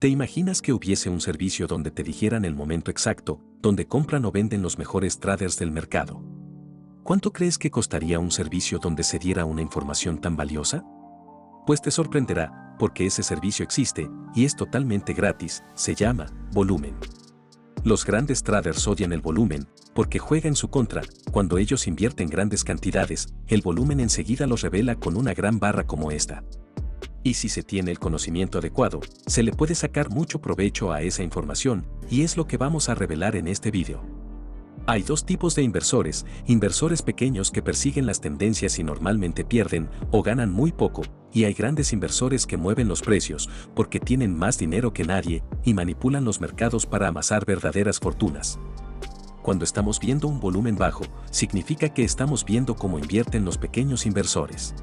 ¿Te imaginas que hubiese un servicio donde te dijeran el momento exacto, donde compran o venden los mejores traders del mercado? ¿Cuánto crees que costaría un servicio donde se diera una información tan valiosa? Pues te sorprenderá, porque ese servicio existe, y es totalmente gratis, se llama volumen. Los grandes traders odian el volumen, porque juega en su contra. Cuando ellos invierten grandes cantidades, el volumen enseguida los revela con una gran barra como esta. Y si se tiene el conocimiento adecuado, se le puede sacar mucho provecho a esa información, y es lo que vamos a revelar en este vídeo. Hay dos tipos de inversores: inversores pequeños que persiguen las tendencias y normalmente pierden o ganan muy poco, y hay grandes inversores que mueven los precios porque tienen más dinero que nadie y manipulan los mercados para amasar verdaderas fortunas. Cuando estamos viendo un volumen bajo, significa que estamos viendo cómo invierten los pequeños inversores.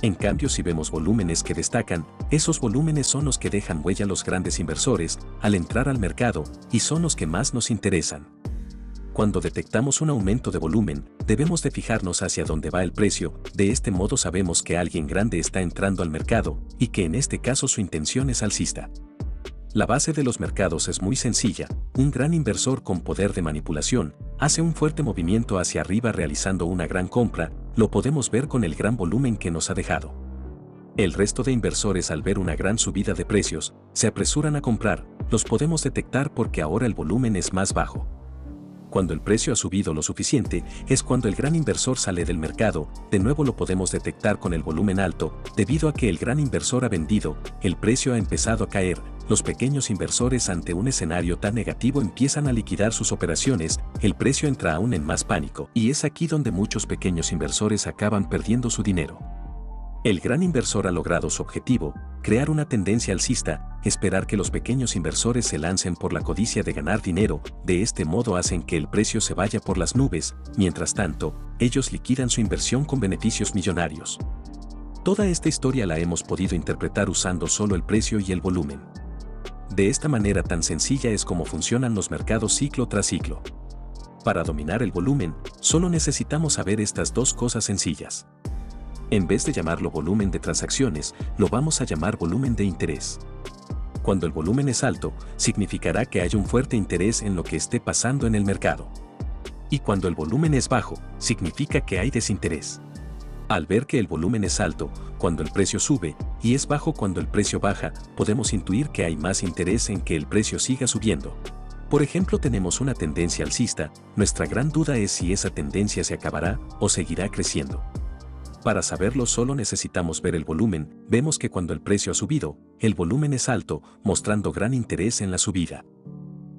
En cambio, si vemos volúmenes que destacan, esos volúmenes son los que dejan huella a los grandes inversores al entrar al mercado y son los que más nos interesan. Cuando detectamos un aumento de volumen, debemos de fijarnos hacia dónde va el precio. De este modo sabemos que alguien grande está entrando al mercado y que en este caso su intención es alcista. La base de los mercados es muy sencilla: un gran inversor con poder de manipulación hace un fuerte movimiento hacia arriba realizando una gran compra. Lo podemos ver con el gran volumen que nos ha dejado. El resto de inversores, al ver una gran subida de precios, se apresuran a comprar. Los podemos detectar porque ahora el volumen es más bajo. Cuando el precio ha subido lo suficiente, es cuando el gran inversor sale del mercado. De nuevo lo podemos detectar con el volumen alto. Debido a que el gran inversor ha vendido, el precio ha empezado a caer. Los pequeños inversores, ante un escenario tan negativo, empiezan a liquidar sus operaciones. El precio entra aún en más pánico, y es aquí donde muchos pequeños inversores acaban perdiendo su dinero. El gran inversor ha logrado su objetivo: crear una tendencia alcista, esperar que los pequeños inversores se lancen por la codicia de ganar dinero. De este modo hacen que el precio se vaya por las nubes. Mientras tanto, ellos liquidan su inversión con beneficios millonarios. Toda esta historia la hemos podido interpretar usando solo el precio y el volumen. De esta manera tan sencilla es como funcionan los mercados ciclo tras ciclo. Para dominar el volumen, solo necesitamos saber estas dos cosas sencillas. En vez de llamarlo volumen de transacciones, lo vamos a llamar volumen de interés. Cuando el volumen es alto, significará que hay un fuerte interés en lo que esté pasando en el mercado. Y cuando el volumen es bajo, significa que hay desinterés. Al ver que el volumen es alto cuando el precio sube y es bajo cuando el precio baja, podemos intuir que hay más interés en que el precio siga subiendo. Por ejemplo, tenemos una tendencia alcista. Nuestra gran duda es si esa tendencia se acabará o seguirá creciendo. Para saberlo solo necesitamos ver el volumen. Vemos que cuando el precio ha subido, el volumen es alto, mostrando gran interés en la subida.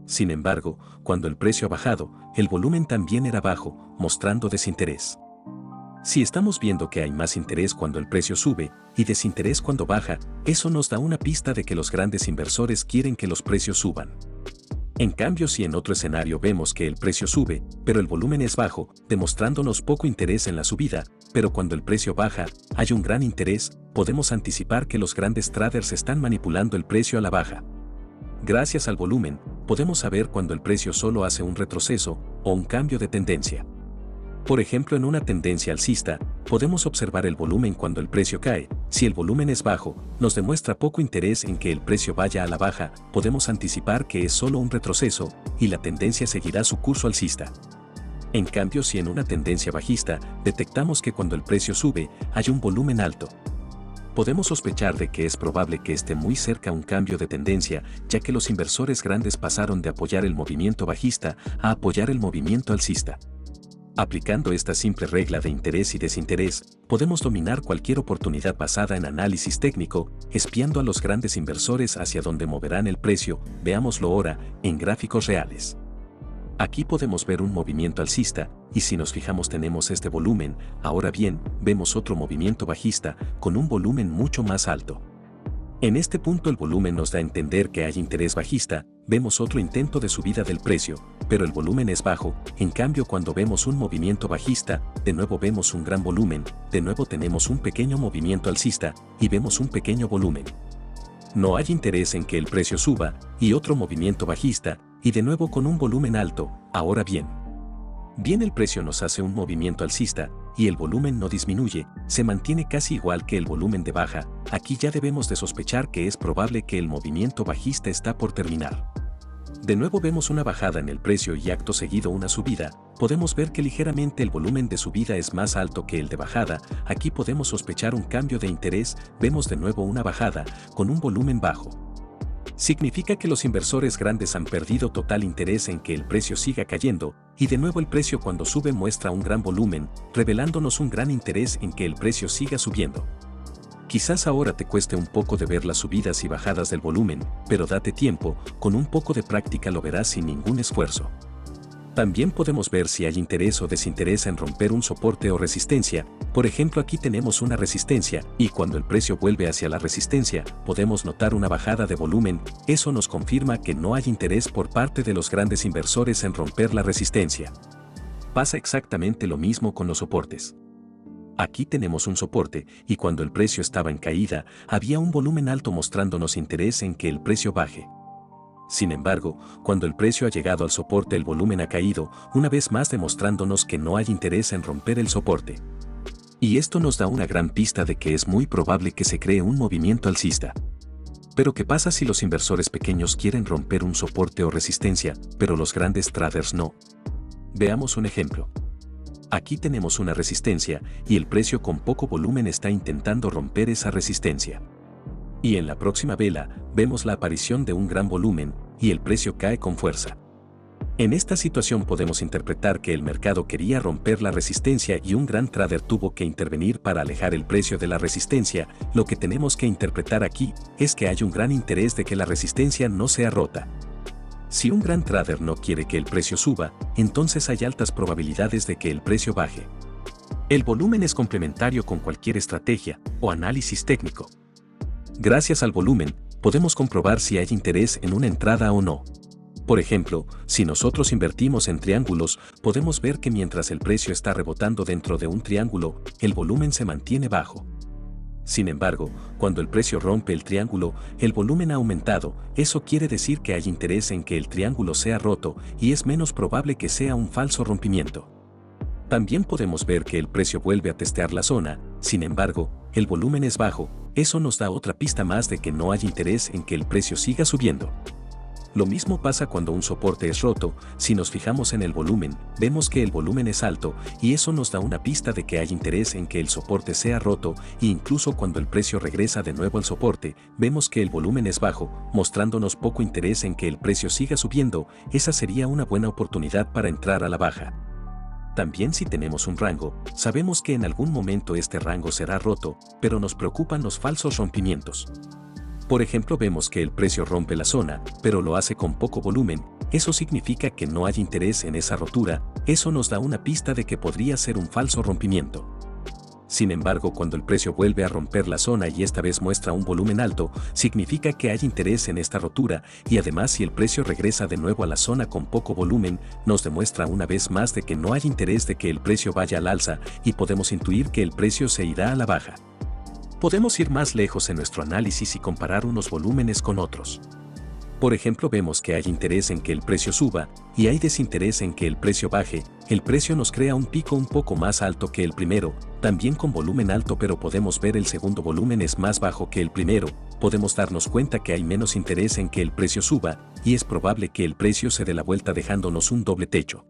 Sin embargo, cuando el precio ha bajado, el volumen también era bajo, mostrando desinterés. Si estamos viendo que hay más interés cuando el precio sube y desinterés cuando baja, eso nos da una pista de que los grandes inversores quieren que los precios suban. En cambio, si en otro escenario vemos que el precio sube, pero el volumen es bajo, demostrándonos poco interés en la subida, pero cuando el precio baja, hay un gran interés, podemos anticipar que los grandes traders están manipulando el precio a la baja. Gracias al volumen, podemos saber cuando el precio solo hace un retroceso o un cambio de tendencia. Por ejemplo, en una tendencia alcista, podemos observar el volumen cuando el precio cae. Si el volumen es bajo, nos demuestra poco interés en que el precio vaya a la baja, podemos anticipar que es solo un retroceso y la tendencia seguirá su curso alcista. En cambio, si en una tendencia bajista, detectamos que cuando el precio sube, hay un volumen alto, podemos sospechar de que es probable que esté muy cerca un cambio de tendencia, ya que los inversores grandes pasaron de apoyar el movimiento bajista a apoyar el movimiento alcista. Aplicando esta simple regla de interés y desinterés, podemos dominar cualquier oportunidad basada en análisis técnico, espiando a los grandes inversores hacia dónde moverán el precio. Veámoslo ahora en gráficos reales. Aquí podemos ver un movimiento alcista, y si nos fijamos tenemos este volumen. Ahora bien, vemos otro movimiento bajista, con un volumen mucho más alto. En este punto el volumen nos da a entender que hay interés bajista. Vemos otro intento de subida del precio, pero el volumen es bajo. En cambio, cuando vemos un movimiento bajista, de nuevo vemos un gran volumen, de nuevo tenemos un pequeño movimiento alcista, y vemos un pequeño volumen. No hay interés en que el precio suba, y otro movimiento bajista, y de nuevo con un volumen alto. Ahora bien, Bien, el precio nos hace un movimiento alcista y el volumen no disminuye, se mantiene casi igual que el volumen de baja. Aquí ya debemos de sospechar que es probable que el movimiento bajista está por terminar. De nuevo vemos una bajada en el precio y acto seguido una subida. Podemos ver que ligeramente el volumen de subida es más alto que el de bajada. Aquí podemos sospechar un cambio de interés. Vemos de nuevo una bajada con un volumen bajo. Significa que los inversores grandes han perdido total interés en que el precio siga cayendo, y de nuevo el precio cuando sube muestra un gran volumen, revelándonos un gran interés en que el precio siga subiendo. Quizás ahora te cueste un poco de ver las subidas y bajadas del volumen, pero date tiempo, con un poco de práctica lo verás sin ningún esfuerzo. También podemos ver si hay interés o desinterés en romper un soporte o resistencia. Por ejemplo, aquí tenemos una resistencia, y cuando el precio vuelve hacia la resistencia, podemos notar una bajada de volumen. Eso nos confirma que no hay interés por parte de los grandes inversores en romper la resistencia. Pasa exactamente lo mismo con los soportes. Aquí tenemos un soporte, y cuando el precio estaba en caída, había un volumen alto mostrándonos interés en que el precio baje. Sin embargo, cuando el precio ha llegado al soporte, el volumen ha caído, una vez más demostrándonos que no hay interés en romper el soporte. Y esto nos da una gran pista de que es muy probable que se cree un movimiento alcista. Pero ¿qué pasa si los inversores pequeños quieren romper un soporte o resistencia, pero los grandes traders no? Veamos un ejemplo. Aquí tenemos una resistencia, y el precio con poco volumen está intentando romper esa resistencia. Y en la próxima vela, vemos la aparición de un gran volumen, y el precio cae con fuerza. En esta situación podemos interpretar que el mercado quería romper la resistencia y un gran trader tuvo que intervenir para alejar el precio de la resistencia. Lo que tenemos que interpretar aquí es que hay un gran interés de que la resistencia no sea rota. Si un gran trader no quiere que el precio suba, entonces hay altas probabilidades de que el precio baje. El volumen es complementario con cualquier estrategia o análisis técnico. Gracias al volumen, podemos comprobar si hay interés en una entrada o no. Por ejemplo, si nosotros invertimos en triángulos, podemos ver que mientras el precio está rebotando dentro de un triángulo, el volumen se mantiene bajo. Sin embargo, cuando el precio rompe el triángulo, el volumen ha aumentado. Eso quiere decir que hay interés en que el triángulo sea roto y es menos probable que sea un falso rompimiento. También podemos ver que el precio vuelve a testear la zona, sin embargo, el volumen es bajo. Eso nos da otra pista más de que no hay interés en que el precio siga subiendo. Lo mismo pasa cuando un soporte es roto. Si nos fijamos en el volumen, vemos que el volumen es alto y eso nos da una pista de que hay interés en que el soporte sea roto, e incluso cuando el precio regresa de nuevo al soporte, vemos que el volumen es bajo, mostrándonos poco interés en que el precio siga subiendo. Esa sería una buena oportunidad para entrar a la baja. También si tenemos un rango, sabemos que en algún momento este rango será roto, pero nos preocupan los falsos rompimientos. Por ejemplo, vemos que el precio rompe la zona, pero lo hace con poco volumen. Eso significa que no hay interés en esa rotura. Eso nos da una pista de que podría ser un falso rompimiento. Sin embargo, cuando el precio vuelve a romper la zona y esta vez muestra un volumen alto, significa que hay interés en esta rotura, y además si el precio regresa de nuevo a la zona con poco volumen, nos demuestra una vez más de que no hay interés de que el precio vaya al alza, y podemos intuir que el precio se irá a la baja. Podemos ir más lejos en nuestro análisis y comparar unos volúmenes con otros. Por ejemplo, vemos que hay interés en que el precio suba y hay desinterés en que el precio baje. El precio nos crea un pico un poco más alto que el primero, también con volumen alto, pero podemos ver el segundo volumen es más bajo que el primero. Podemos darnos cuenta que hay menos interés en que el precio suba y es probable que el precio se dé la vuelta dejándonos un doble techo.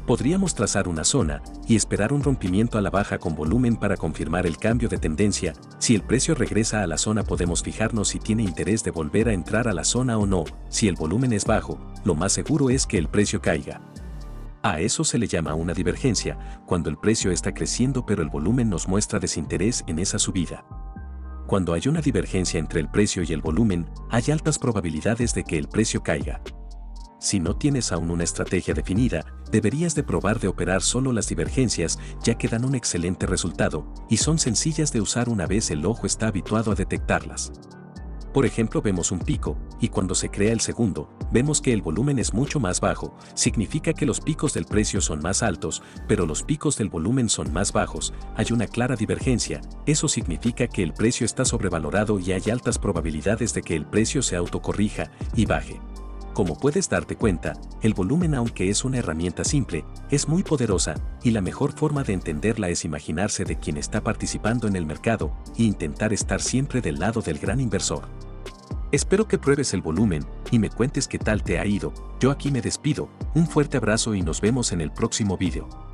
Podríamos trazar una zona y esperar un rompimiento a la baja con volumen para confirmar el cambio de tendencia. Si el precio regresa a la zona, podemos fijarnos si tiene interés de volver a entrar a la zona o no. Si el volumen es bajo, lo más seguro es que el precio caiga. A eso se le llama una divergencia, cuando el precio está creciendo pero el volumen nos muestra desinterés en esa subida. Cuando hay una divergencia entre el precio y el volumen, hay altas probabilidades de que el precio caiga. Si no tienes aún una estrategia definida, deberías de probar de operar solo las divergencias, ya que dan un excelente resultado, y son sencillas de usar una vez el ojo está habituado a detectarlas. Por ejemplo, vemos un pico, y cuando se crea el segundo, vemos que el volumen es mucho más bajo. Significa que los picos del precio son más altos, pero los picos del volumen son más bajos. Hay una clara divergencia. Eso significa que el precio está sobrevalorado y hay altas probabilidades de que el precio se autocorrija y baje. Como puedes darte cuenta, el volumen, aunque es una herramienta simple, es muy poderosa, y la mejor forma de entenderla es imaginarse de quien está participando en el mercado e intentar estar siempre del lado del gran inversor. Espero que pruebes el volumen y me cuentes qué tal te ha ido. Yo aquí me despido, un fuerte abrazo y nos vemos en el próximo video.